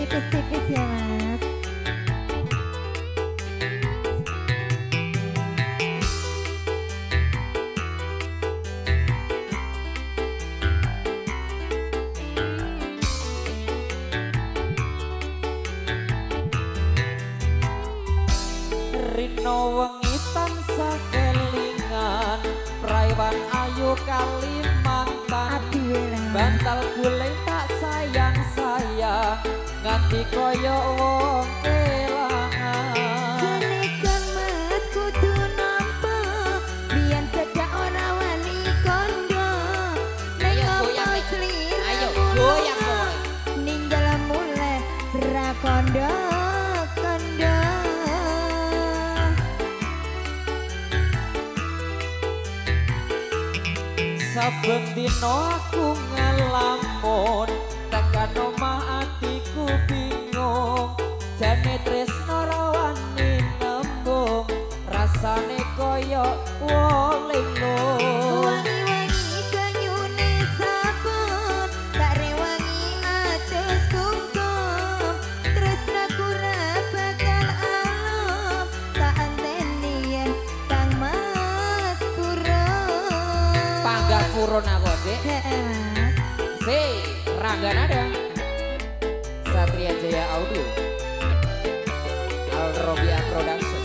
tipis-tipis ya mas. Rino wengi tansah kelingan praiwan ayu Kalimantan bantal guling tak sayang-sayang nganti koyo wong kelangan Jenekan mas kudu nampa biyen cedak ora wani kondo ning opo sliramu ayo goyang kowe ninggal mulai ra kondo kondo saben dino aku ngelamun tekan omah atiku bingung jane tresno rawani nembung rasane koyo wolinggung wangi-wangi kanyune sabun tak rewangi atus kungkum tresnaku ra bakal alum tak anteni yen Kang Mas Purun panggah purun aku dek mas si Rangga Nada Satria Jaya Audio Alrobia Production.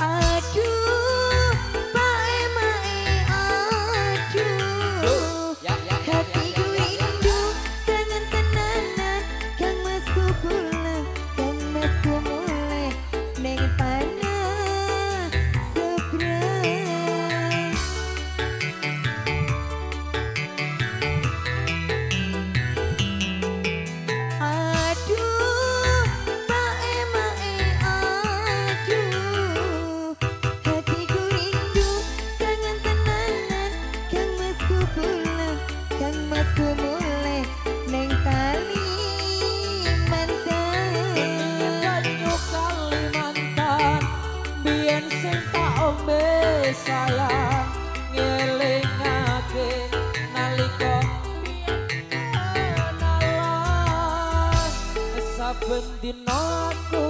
aduh mae mae aduh hatiku rindu kangen tenanan Kang Mas Kupule Kang Mas Kumule ning tanah seberang aduh mae mae aduh hatiku rindu kangen tenanan Kang Mas Kupule Kang Mas Kumule ning Kalimantan Banyu Kalimantan biyen sing tak ombe sayang ngelingake nalika biyen kenalan saben dina aku